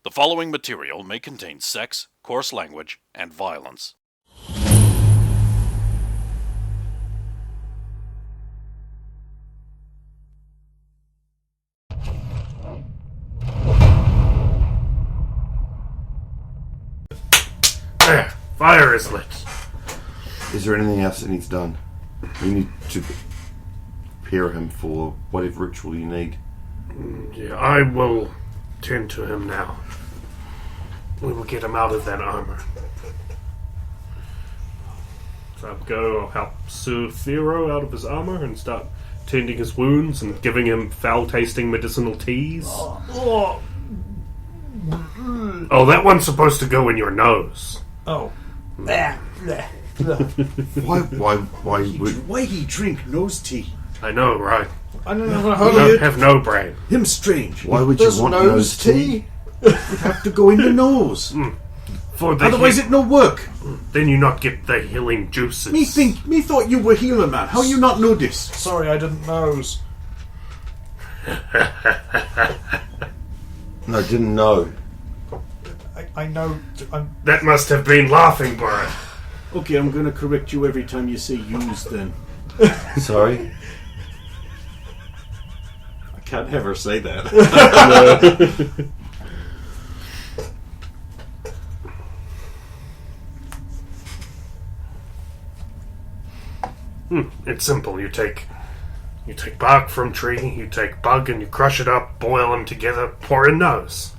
The following material may contain sex, coarse language, and violence. There, fire is lit. Is there anything else that needs done? We need to prepare him for whatever ritual you need. Yeah, I will tend to him now. We will get him out of that armor. So I'll go, I'll help soothe Theo out of his armor and start tending his wounds and giving him foul-tasting medicinal teas. Oh, that one's supposed to go in your nose. Oh. Why would... Why he drink nose tea? I know, right? I don't know You how don't have no brain. Him strange. Why would you There's want nose tea? You have to go in the nose. For the Otherwise it no work. then you not get the healing juices. Me thought you were healer man. How you not know this? Sorry, I didn't nose. No, didn't know. I know. That must have been laughing bird. Okay, I'm gonna correct you every time you say use then. Sorry? I can't ever say that. It's simple. You take bark from tree, you take bug and you crush it up, boil them together, pour in nose.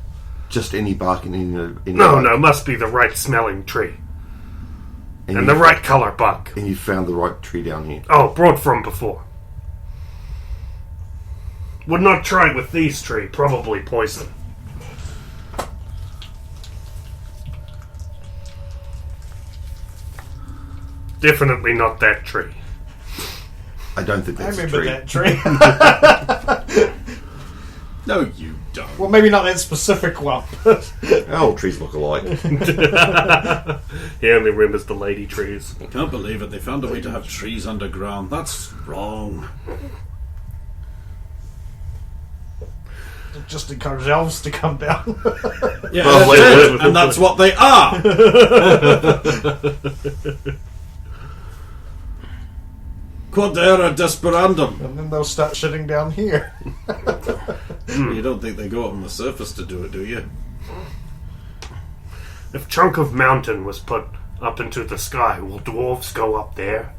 Just any bark and any No, bark. must be the right smelling tree. And you- the right colour bug. And you found the right tree down here. Oh, brought from before. Would not try with these tree, probably poison. Definitely not that tree. I don't think I that's a remember tree. that tree. No, you don't. Well, maybe not that specific one. But All trees look alike. He only remembers the lady trees. I can't believe it. They found a way to have trees underground. That's wrong. just encourage elves to come down. Yeah, Well, that's it, and that's what they are. Quod era desperandum. And then they'll start shitting down here. You don't think they go up on the surface to do it, do you? If chunk of mountain was put up into the sky, will dwarves go up there?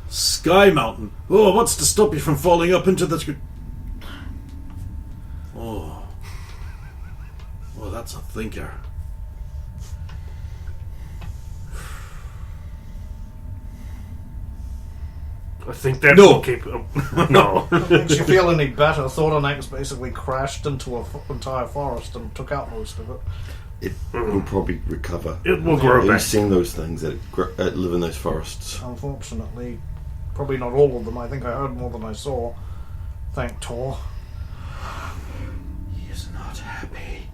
Sky Mountain. Oh, what's to stop you from falling up into the... Oh, that's a thinker. I think that No. will keep... no. Makes you feel any better? Thornax basically crashed into an entire forest and took out most of it. It will probably recover. It will grow back. We've seen those things that live in those forests. Unfortunately, probably not all of them. I think I heard more than I saw. Thank Tor. He is not happy.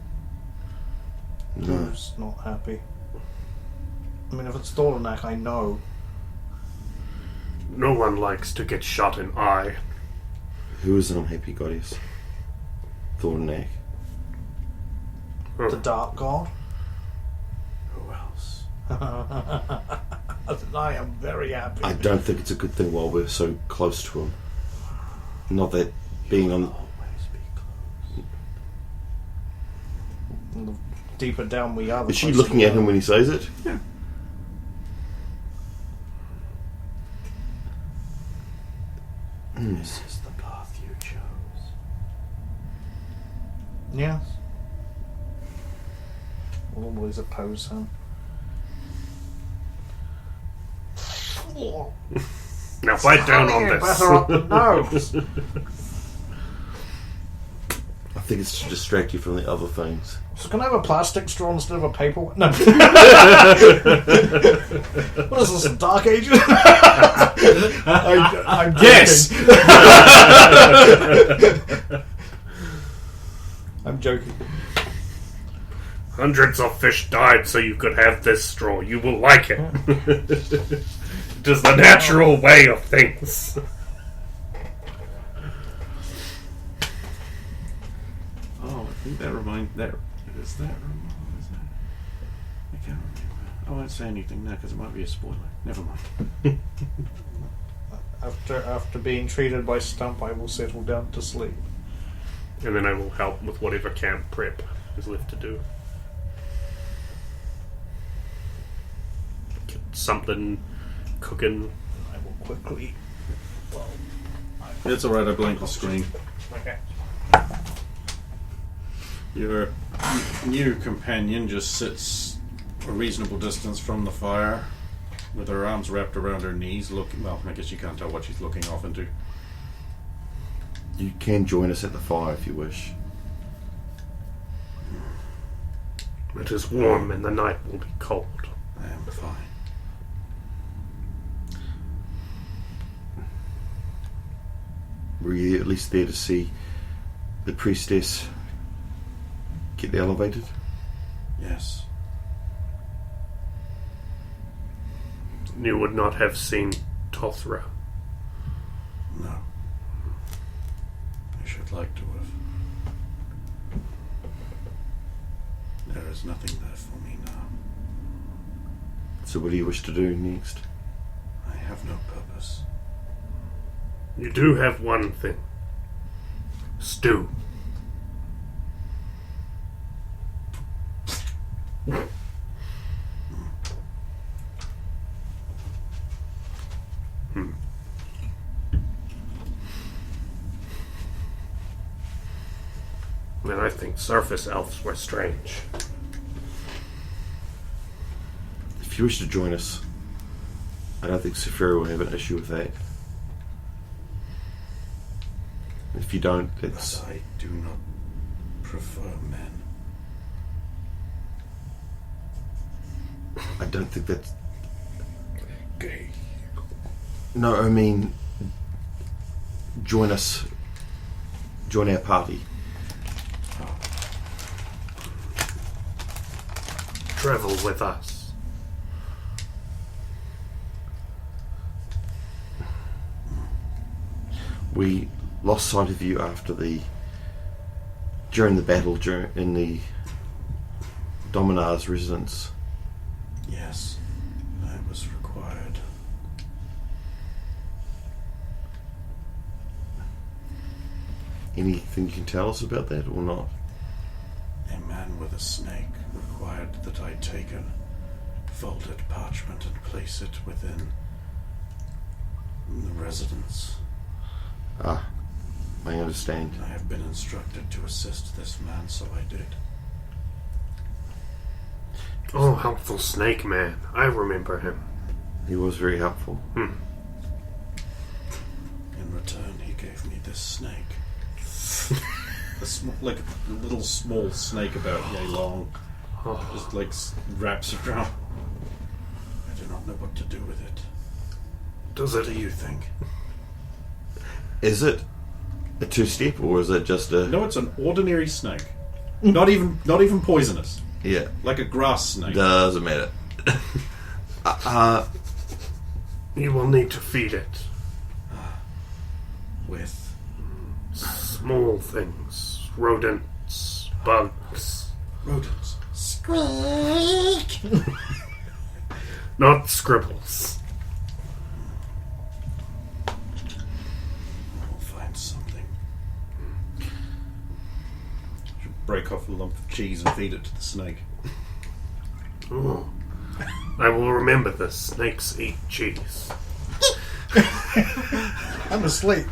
No. Who's not happy? I mean, if it's Thornax, I know. No one likes to get shot in eye. Who is an unhappy goddess? Thornac. The Dark God. Who else? I am very happy. I don't think it's a good thing while we're so close to him. Not that being on... Always be close. And the deeper down we are, the Is she closer looking we at are. him when he says it? Yeah. This is the path you chose. Yes. We'll always oppose him. Now bite down on this. Better up the nose. I think it's to distract you from the other things. So can I have a plastic straw instead of a paper one? No. What is this, a Dark Ages? I'm Yes! joking. I'm joking. Hundreds of fish died so you could have this straw. You will like it. It is the natural way of things. Oh, I think that Is that remote? Is that? I can't remember. I won't say anything now because it might be a spoiler. Never mind. After being treated by Stump, I will settle down to sleep. And then I will help with whatever camp prep is left to do. Get something cooking. I will quickly. It's alright, I blanked the screen. Okay. Your new companion just sits a reasonable distance from the fire with her arms wrapped around her knees, looking. Well, I guess you can't tell what she's looking off into. You can join us at the fire if you wish. It is warm and the night will be cold. I am fine. Were you at least there to see the priestess get elevated? Yes. You would not have seen Tothra. No. I should like to have. There is nothing there for me now. So what do you wish to do next? I have no purpose. You do have one thing. Stew. And I think surface elves were strange. If you wish to join us, I don't think Saphira will have an issue with that. If you don't, it's... But I do not prefer men. I don't think that's... Gay. No, I mean... Join us. Join our party. Travel with us. We lost sight of you during the battle in the Dominar's residence. Yes, I was required. Anything you can tell us about that or not? A man with a snake required that I take a folded parchment and place it within the residence. Ah, I understand. I have been instructed to assist this man, so I did. Oh, helpful snake man. I remember him. He was very helpful. In return, he gave me this snake. Like a little small snake about yay long. Just like wraps around. I do not know what to do with it. Does What it? do you think? Is it a two-step or is it just a... No, it's an ordinary snake. Not even poisonous. Yeah, Like a grass snake. doesn't matter. You will need to feed it. With Small things. Rodents. Bugs. rodents. Not scribbles. I'll find something. Should break off a lump of cheese and feed it to the snake. Oh. I will remember this. Snakes eat cheese. I'm asleep.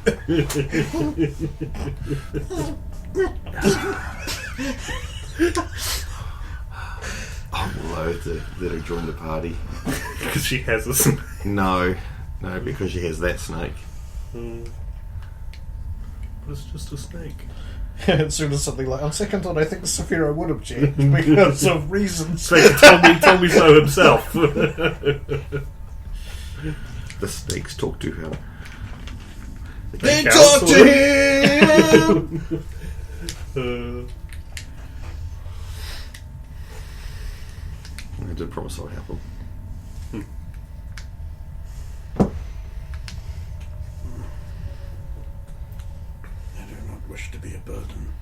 I'm loath that I joined the party. Because she has a snake. No, because she has that snake. It's just a snake. As soon as something like, on second thought, I think Saphira would have changed because of reasons. Snake told me so himself. The snakes talk to her. They talk to him! I did promise I would help them. I do not wish to be a burden.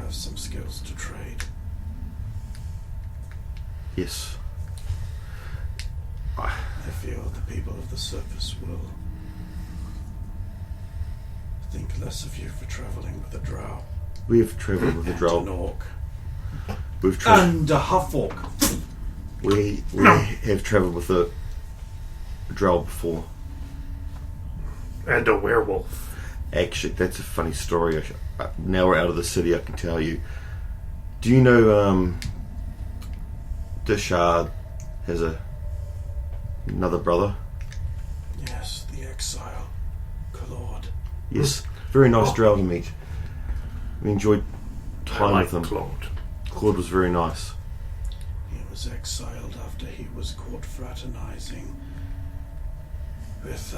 have some skills to trade. Yes. I feel the people of the surface will think less of you for travelling with a drow. We have travelled with a And drow. an orc. We've travelled. And a huff-orc. We have travelled with a drow before. And a werewolf. Actually, that's a funny story. Now we're out of the city, I can tell you. Do you know Dishard has another brother? Yes, the exile. Claude. Yes. Very nice drow to meet. We enjoyed I time like with him. Claude. Claude was very nice. He was exiled after he was caught fraternizing with,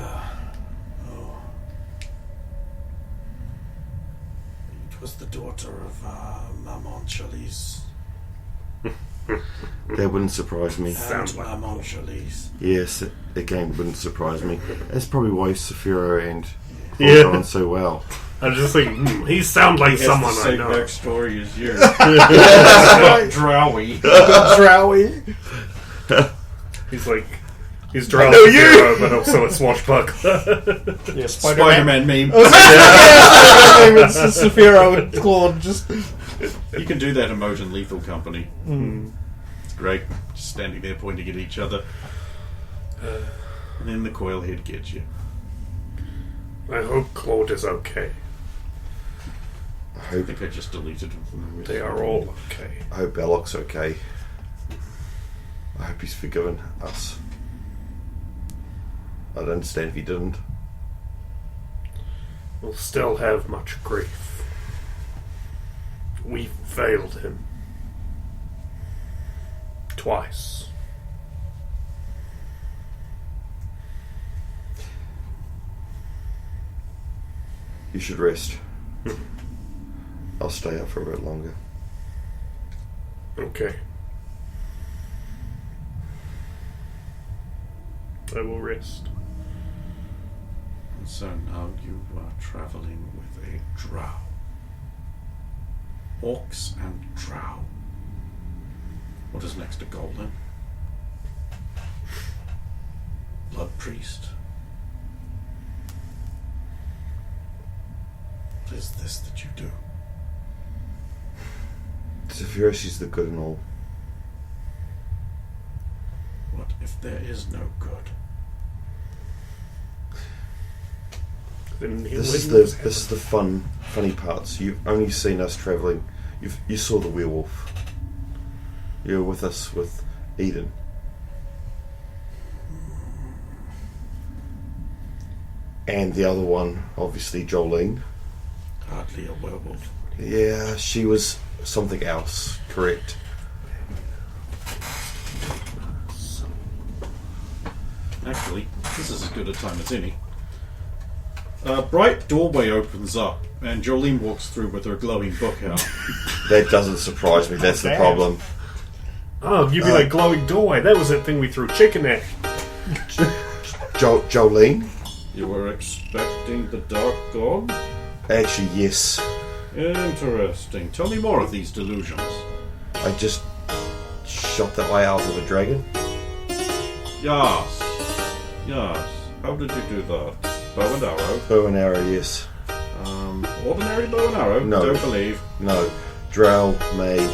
it was the daughter of, Maman Chalice. That wouldn't surprise me. Sounds And like Maman Chalice. Yes, it again wouldn't surprise me. That's probably why Saphiro and Claude Yeah. got on so well. I was just thinking, he sounds like someone I know. backstory as you. Not drowy. Drowy. He's drowned hero, but also a swashbuckler. Yeah, Spider-Man meme. It's Saphiro and Claude just. You can do that emoji in Lethal Company. It's great. Just standing there pointing at each other. And then the coil head gets you. I hope Claude is okay. I think I just deleted him from the list. They are all okay. I hope Balok's okay. I hope he's forgiven us. I'd understand if he didn't. We'll still have much grief. We failed him. Twice. You should rest. I'll stay up for a bit longer. Okay. I will rest. And so now you are travelling with a drow. Orcs and drow. What is next to goblin? Blood priest. What is this that you do? Saphiro, she's the good and all. What if there is no good? Then This is the funny parts. You've only seen us travelling. You saw the werewolf. You were with us with Eden. And the other one, obviously Jolene. Hardly a werewolf. Yeah, she was something else, correct. Actually, this is as good a time as any. A bright doorway opens up, and Jolene walks through with her glowing book out. That doesn't surprise me, that's the Damn. problem. Oh, you'd be like glowing doorway. That was that thing we threw chicken at. Jolene? You were expecting the Dark God? Actually, yes. Interesting. Tell me more of these delusions. I just shot that way out of a dragon. Yes. Yes. How did you do that? Bow and arrow? Bow and arrow, yes. Ordinary bow and arrow? No. Don't believe. No. Drow made.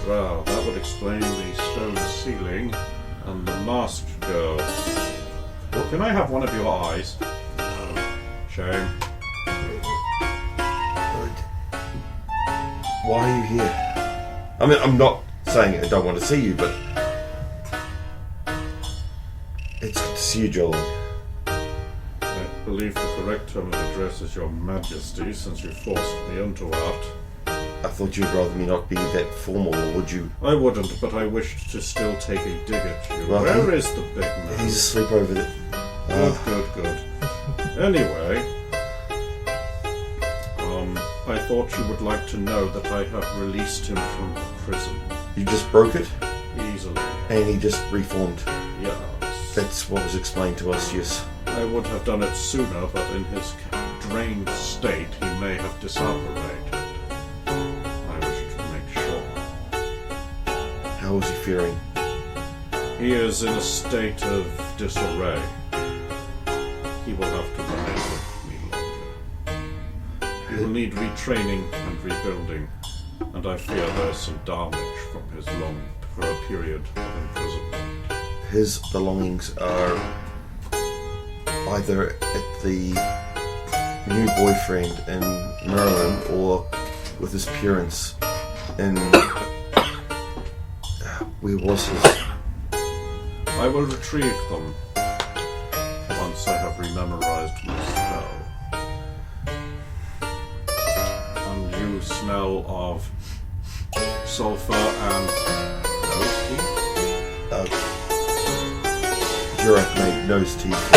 Well, that would explain the stone ceiling and the masked girl. Well, can I have one of your eyes? Shame. Why are you here? I mean, I'm not saying I don't want to see you, but it's good to see you, Jolene. I believe the correct term of address is Your Majesty, since you forced me into it. I thought you'd rather me not be that formal, or would you? I wouldn't, but I wished to still take a dig at you. Well, Where is the big man? He's asleep over there. Good. Anyway, I thought you would like to know that I have released him from the prison. You just broke it, Easily. and he just reformed. Yes. That's what was explained to us, yes. I would have done it sooner, but in his drained state, he may have disapparated. How is he faring? He is in a state of disarray. He will have to remain with me longer. He will need retraining and rebuilding, and I fear there's some damage from his long period of imprisonment. His belongings are either at the new boyfriend in Maryland or with his parents in... where was his... I will retrieve them once I have rememorized my spell. And you smell of sulfur and nose tea? Jor-Karroc made nose tea for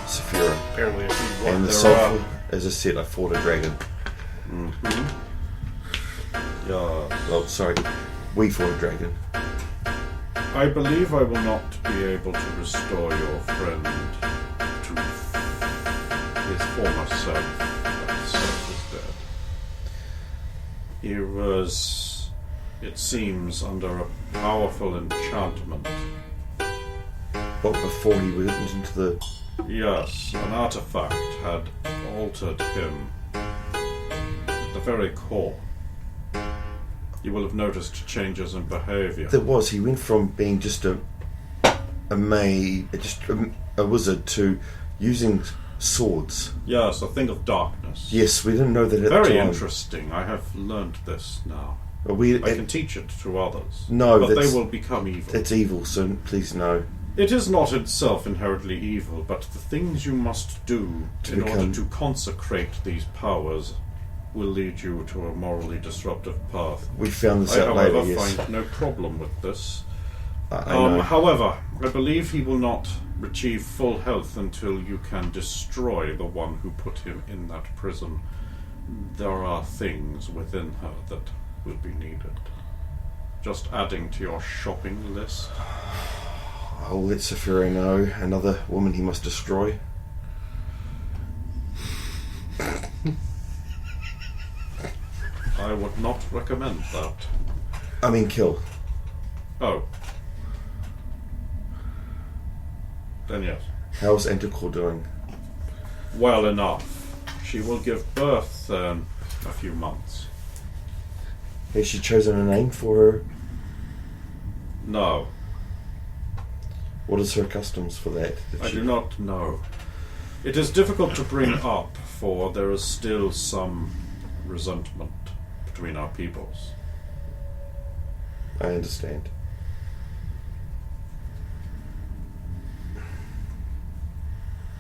Saphira. Apparently, if you And the sulfur, as I said, I fought a dragon. Yeah. Oh, sorry. We fought a dragon. I believe I will not be able to restore your friend to his former self. That self is dead. He was, it seems, under a powerful enchantment. But before he went into the... Yes, an artifact had altered him at the very core. You will have noticed changes in behaviour. There was. He went from being just a wizard to using swords. Yes, a thing of darkness. Yes, we didn't know that at the Very time. interesting. I have learned this now. I I can teach it to others. No, but they that's- will become evil. It's evil, so please no. It is not itself inherently evil, but the things you must do in order to consecrate these powers will lead you to a morally disruptive path. We found this I, out however, later, yes. find no problem with this. I know. However, I believe he will not achieve full health until you can destroy the one who put him in that prison. There are things within her that will be needed. Just adding to your shopping list. I'll let Saphira know. Another woman he must destroy. I would not recommend that. I mean kill. Oh. Then yes. How's Anticor doing? Well enough. She will give birth in a few months. Has she chosen a name for her? No, What is her customs for that? I do not know. It is difficult to bring up, for there is still some resentment between our peoples. I understand.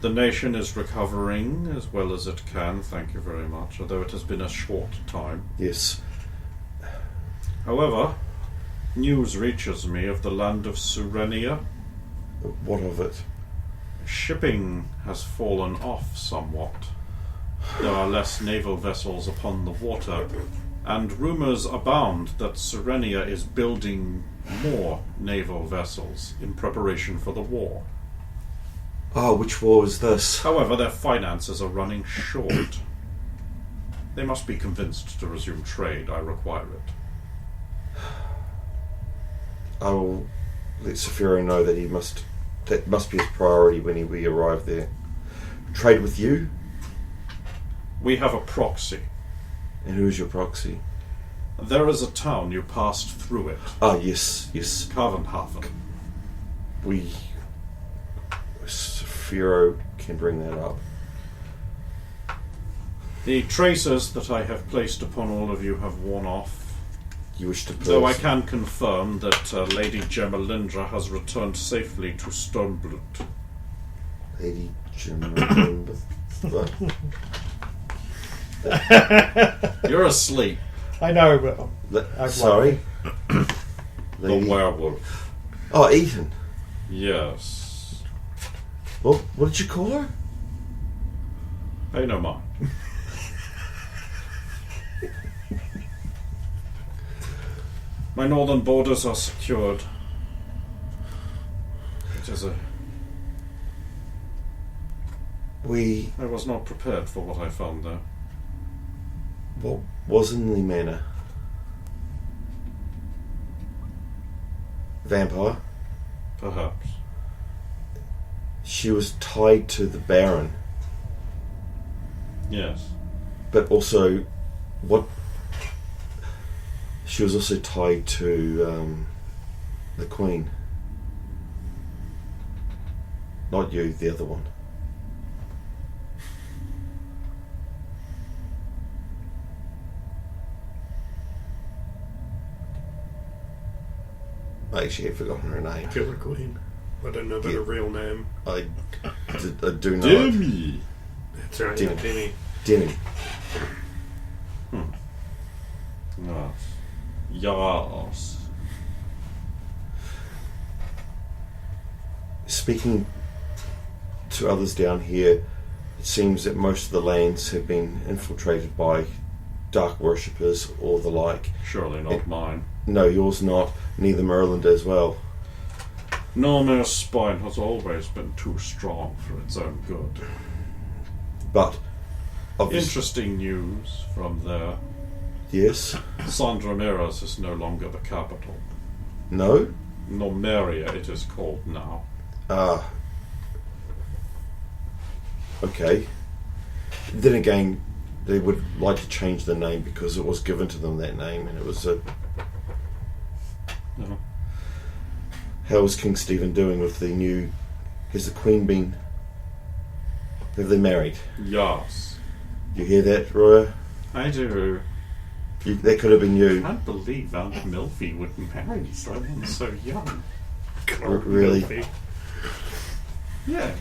The nation is recovering as well as it can, thank you very much, although it has been a short time. Yes. However, news reaches me of the land of Surenia. What of it? Shipping has fallen off somewhat. There are less naval vessels upon the water, and rumours abound that Surenia is building more naval vessels in preparation for the war. Oh, which war is this? However, their finances are running short. They must be convinced to resume trade. I require it. I will let Saphira know that that must be his priority when we arrive there. Trade with you? We have a proxy. And who is your proxy? There is a town you passed through it. Ah, yes, yes. Carvenhaven. Saphira can bring that up. The traces that I have placed upon all of you have worn off. You wish to Though I can confirm that Lady Gemalindra has returned safely to Stormblood. Lady Jim. You're asleep. I know, but I've Sorry? The Lady... werewolf. Oh, Ethan. Yes. Well, what did you call her? Pay no mind. My northern borders are secured. It is I was not prepared for what I found there. What was in the manor? vampire. Perhaps. She was tied to the Baron, Yes. but also she was also tied to the Queen. Not you, the other one. I actually have forgotten her name. Killer Queen. I don't know about her real name. I do know. Demi! That's right, Demi. Demi. Denny. Yes. Yes. Speaking to others down here, it seems that most of the lands have been infiltrated by dark worshippers or the like. Surely not mine. No, yours not. Neither Merlin as well. Normir's spine has always been too strong for its own good. But obviously, Interesting news from there. yes, Sandra Miras is no longer the capital. no. Normeria it is called now. Ah. Okay. Then again, they would like to change the name because it was given to them that name, and it was a. No. How is King Stephen doing with the new? Has the Queen been? Have they married? Yes. You hear that, Roya? I do. That could have been I you. can't believe Aunt Milfy would marry someone so young. Really? Milfy. Yes.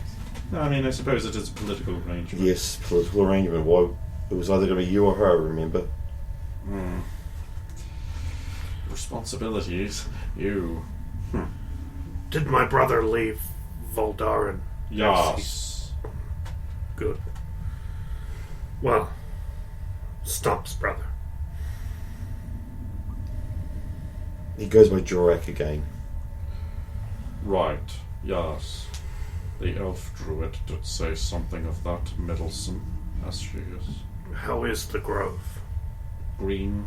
I mean, I suppose it is a political arrangement. Yes, political arrangement. Why? It was either going to be you or her. Remember? Hmm. Responsibilities. You. Did my brother leave Voldarin? Yes. Good. Well, Stomp's brother. He goes by Jor-Karroc again. Right. Yes. The elf druid did say something of that, meddlesome as she is. How is the grove? Green.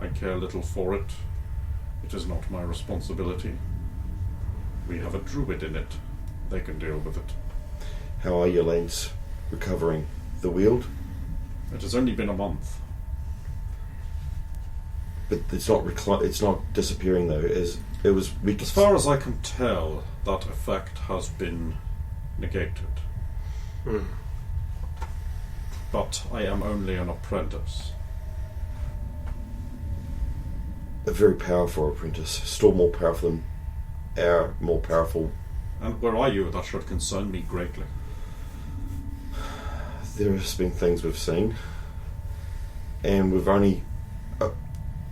I care little for it. It is not my responsibility. We have a druid in it. They can deal with it. How are your lands recovering? The Weald? It has only been a month. But it's not it's not disappearing though. It was weak. As far as I can tell, that effect has been negated. But I am only an apprentice. A very powerful apprentice, still more powerful than our more powerful. And where are you? That should concern me greatly. There has been things we've seen, and we've only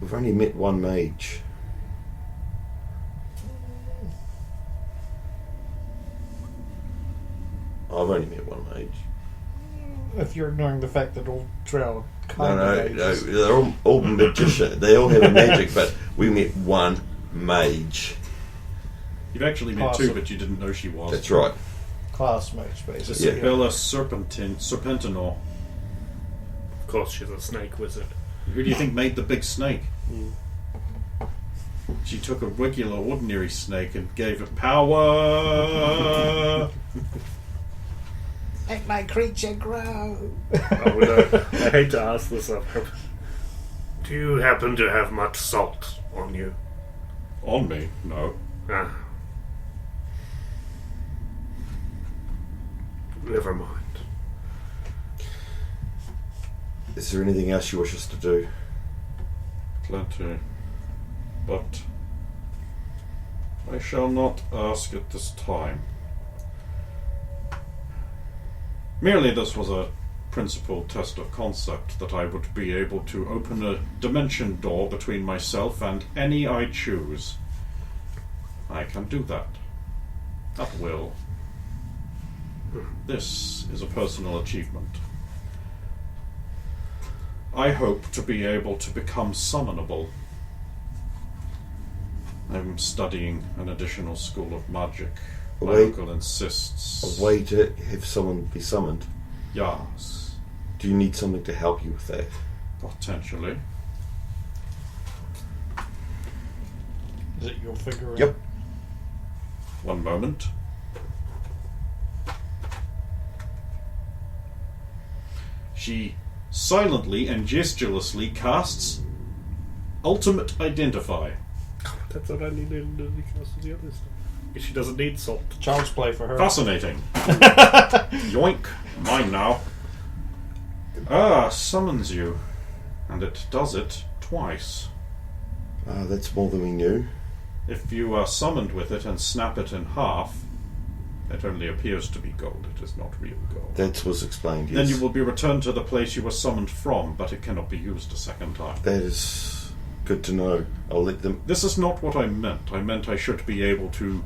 met one mage. I've only met one mage. If you're ignoring the fact that all Drow kind No, of mages. they're all magicians. They all have a magic, but we met one mage. You've actually met Awesome. two, but you didn't know she was. That's right. Class mage, It's basically. Isabella Serpentinor. Of course, she's a snake wizard. Who do you think made the big snake? She took a regular, ordinary snake and gave it power. Make my creature grow. I hate to ask this of her. Do you happen to have much salt on you? On me? No. Ah. Never mind. Is there anything else you wish us to do? Plenty. But I shall not ask at this time. Merely this was a principal test of concept that I would be able to open a dimension door between myself and any I choose. I can do that. At will. This is a personal achievement. I hope to be able to become summonable. I'm studying an additional school of magic. My Wait. uncle insists. A way to have someone be summoned? Yes, Do you need something to help you with that? that you'll figure out. Yep. One moment. She silently and gesturously casts Ultimate Identify. That's what I needed to cast the other stuff. She doesn't need salt. Child's play for her. Fascinating. Yoink. Mine now. Summons you. And it does it twice. That's more than we knew. If you are summoned with it and snap it in half, it only appears to be gold. It is not real gold. That was explained, yes. Then you will be returned to the place you were summoned from, but it cannot be used a second time. That is good to know. I'll let them... This is not what I meant. I meant I should be able to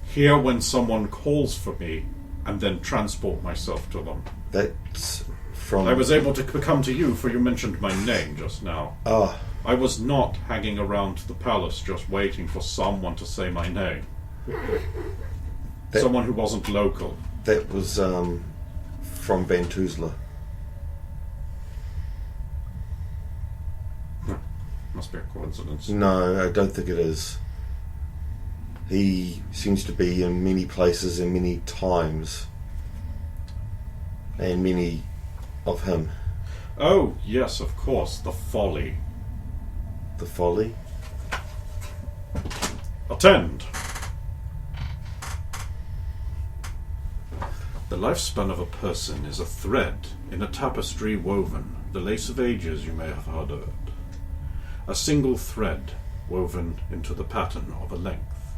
hear when someone calls for me and then transport myself to them. That's from... I was able to come to you, for you mentioned my name just now. Ah. I was not hanging around the palace just waiting for someone to say my name. Someone who wasn't local. That was from Van Tuzla. Must be a coincidence. No, I don't think it is. He seems to be in many places and many times. And many of him. Oh, yes, of course, the folly. The folly? Attend! The lifespan of a person is a thread in a tapestry woven, the lace of ages you may have heard of. A single thread woven into the pattern of a length.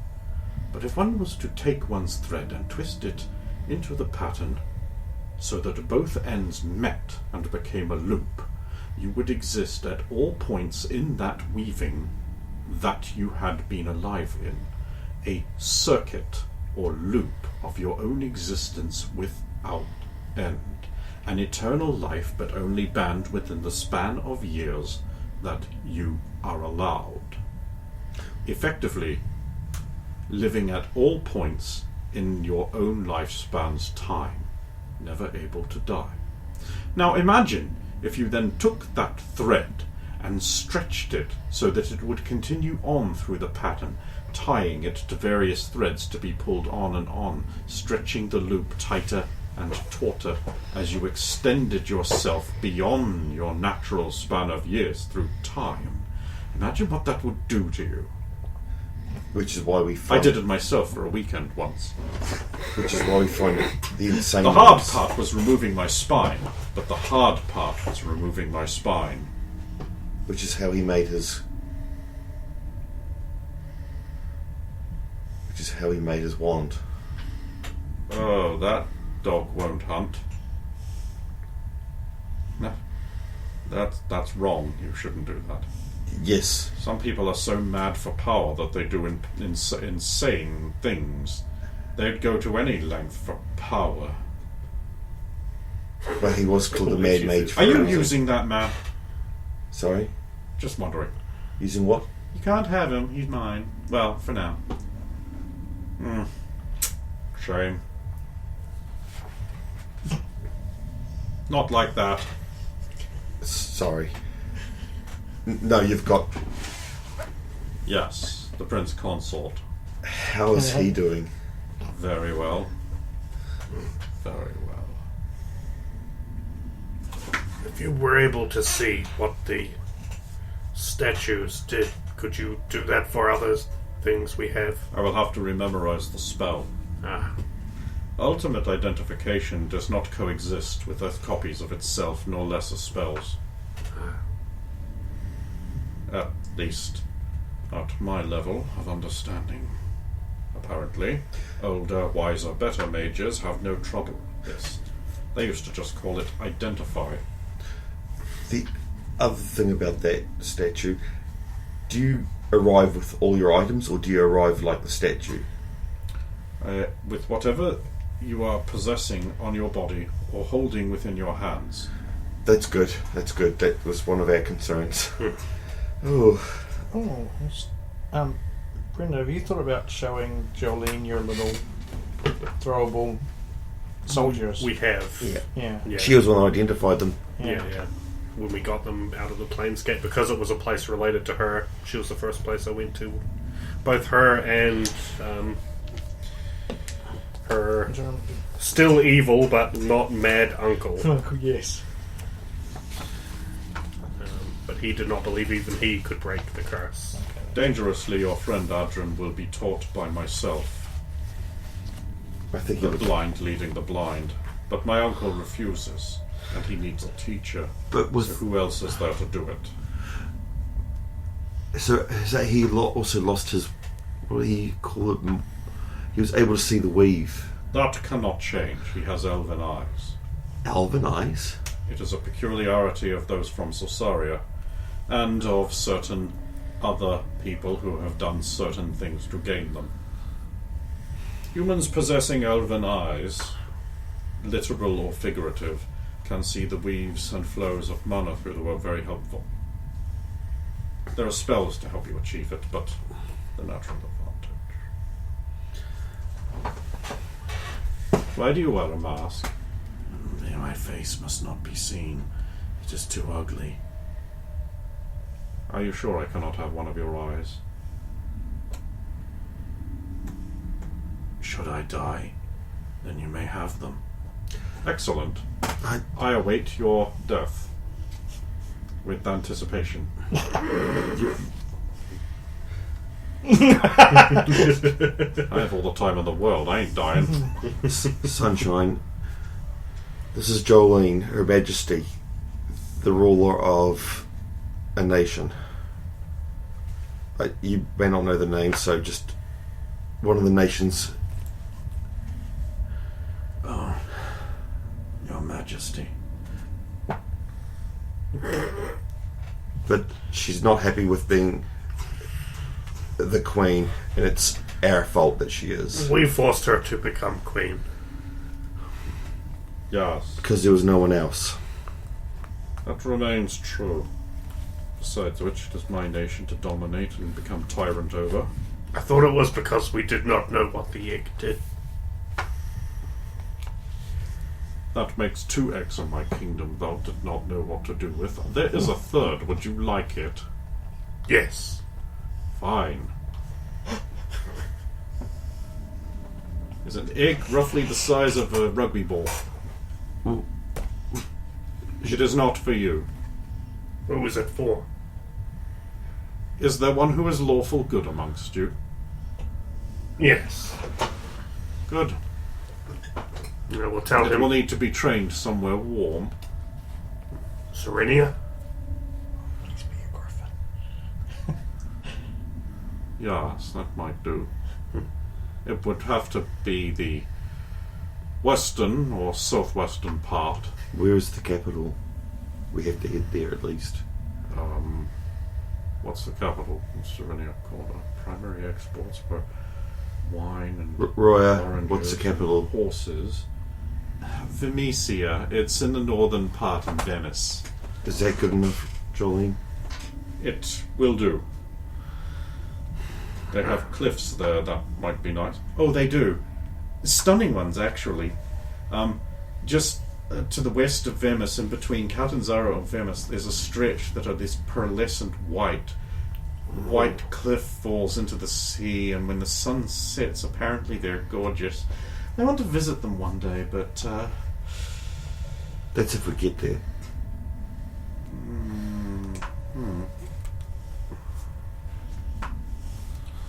But if one was to take one's thread and twist it into the pattern so that both ends met and became a loop, you would exist at all points in that weaving that you had been alive in, a circuit or loop of your own existence without end, an eternal life but only banned within the span of years that you are allowed. Effectively, living at all points in your own lifespan's time, never able to die. Now imagine if you then took that thread and stretched it so that it would continue on through the pattern, tying it to various threads to be pulled on, stretching the loop tighter and tauter as you extended yourself beyond your natural span of years through time. Imagine what that would do to you. Which is why we find... I did it myself for a weekend once. Which is why we find it the insane... The hard part was removing my spine, but the hard part was removing my spine. Which is how he made his... Which is how he made his wand. Oh, that dog won't hunt. No, that's wrong. You shouldn't do that. Yes. Some people are so mad for power that they do insane things. They'd go to any length for power. Well, he was called the Mad Mage. Are you using that map? Sorry? Just wondering. Using what? You can't have him. He's mine. Well, for now. Shame. Not like that. Sorry. No, you've got... Yes, the Prince Consort. How is he doing? Very well. Very well. If you were able to see what the statues did, could you do that for other things we have? I will have to rememorize the spell. Ultimate identification does not coexist with copies of itself, nor lesser spells. At least, at my level of understanding. Apparently, older, wiser, better mages have no trouble with this. They used to just call it identify. The other thing about that statue, do you arrive with all your items, or do you arrive like the statue? With whatever you are possessing on your body or holding within your hands. That's good. That's good. That was one of our concerns. Oh. Brenda, have you thought about showing Jolene your little throwable soldiers? We have. Yeah. She was the one who identified them. Yeah. when we got them out of the planescape, because it was a place related to her. She was the first place I went to. Both her and her still evil but not mad uncle. Yes. But he did not believe even he could break the curse. Dangerously, your friend Adrian will be taught by myself. I think The it was. blind leading the blind. But my uncle refuses, and he needs a teacher. But So with who else is there to do it? so is that he also lost his, what do you call it? He was able to see the weave. That cannot change. He has elven eyes. Elven eyes. It is a peculiarity of those from Sosaria, and of certain other people who have done certain things to gain them. Humans possessing elven eyes, literal or figurative, can see the weaves and flows of mana through the world. Very helpful. There are spells to help you achieve it, but the natural advantage. Why do you wear a mask? My face must not be seen. It is too ugly. Are you sure I cannot have one of your eyes? Should I die, then you may have them. Excellent. I await your death with anticipation. I have all the time in the world. I ain't dying. Sunshine. This is Jolene, Her Majesty, the ruler of a nation. You may not know the name, so just one of the nations. Oh, Your Majesty. But she's not happy with being the queen, and it's our fault that she is. We forced her to become queen. Yes, Because there was no one else. that remains true. Besides which, it is my nation to dominate and become tyrant over. I thought it was because we did not know what the egg did. That makes 2 eggs in my kingdom thou did not know what to do with. There is a third. Would you like it? Yes. Fine. Is an egg roughly the size of a rugby ball? It is not for you. Who was it for? Is there one who is lawful good amongst you? Yes. Good. I will tell It will him. need to be trained somewhere warm. Serenia? Please be a griffin. Yes, that might do. It would have to be the western or southwestern part. Where is the capital? We have to head there at least. What's the capital? Serenia Corner. Primary exports for wine and Roya, oranges what's the and capital? horses. Venetia. It's in the northern part in Venice. Is that good enough, Jolene? It will do. They have cliffs there, that might be nice. Oh, they do. Stunning ones, actually. Just to the west of Venice, in between Catanzaro and Venice, there's a stretch that are this pearlescent white. White cliff falls into the sea, and when the sun sets, apparently they're gorgeous. I want to visit them one day, but That's if we get there.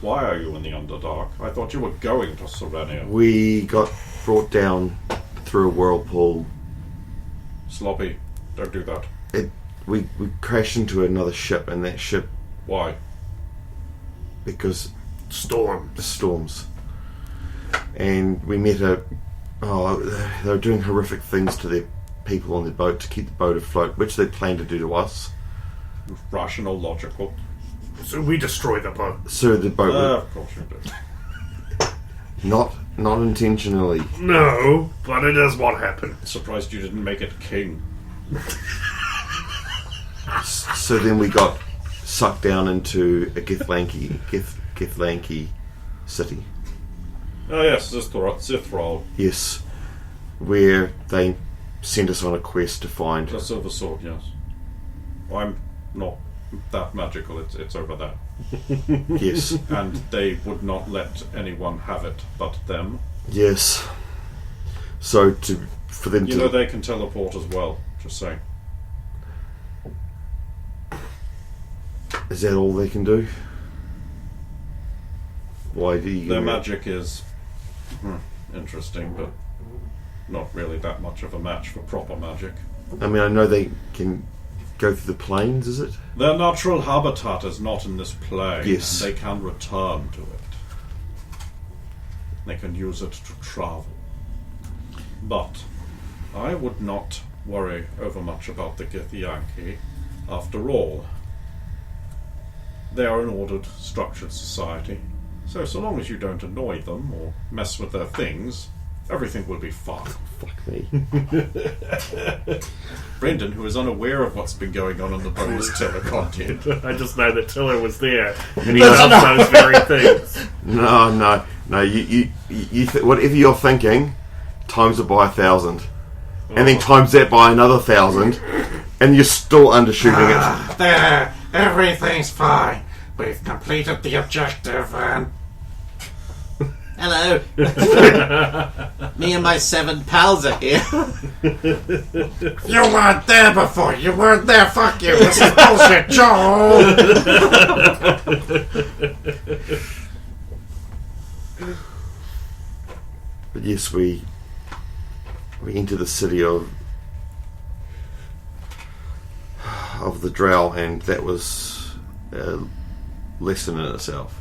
Why are you in the Underdark? I thought you were going to Serenia. We got brought down through a whirlpool. Sloppy. Don't do that. We crashed into another ship, and that ship, Why? because Storm. the storms. And we met they were doing horrific things to their people on the boat to keep the boat afloat, which they planned to do to us. Rational, logical. So we destroy the boat. So the boat, Of course you did. not intentionally. No, but it is what happened. Surprised you didn't make it king. So then we got sucked down into a Githlanki city. Oh yes, Zithral, Yes, where they sent us on a quest to find. the Silver Sword, yes. I'm not that magical. It's over there. Yes. And they would not let anyone have it but them. Yes. So for them You know they can teleport as well, just saying. Is that all they can do? Why do you... Their magic is interesting, but not really that much of a match for proper magic. I mean, I know they can go through the planes, is it? Their natural habitat is not in this plane. Yes. They can return to it. They can use it to travel. But I would not worry over much about the Githyanki. After all, they are an ordered, structured society. So long as you don't annoy them or mess with their things, everything will be fine. Fuck me. Brendan, who is unaware of what's been going on the bonus Tiller content. I just know that Tiller was there, and he does those very things. No. You whatever you're thinking, times it by 1,000, and then times that by another 1,000, and you're still undershooting it. There, everything's fine. We've completed the objective and... Hello. Me and my 7 pals are here. You weren't there before. You weren't there. Fuck you. This is bullshit, Joel. But yes, we enter the city of the Drow, and that was a lesson in itself.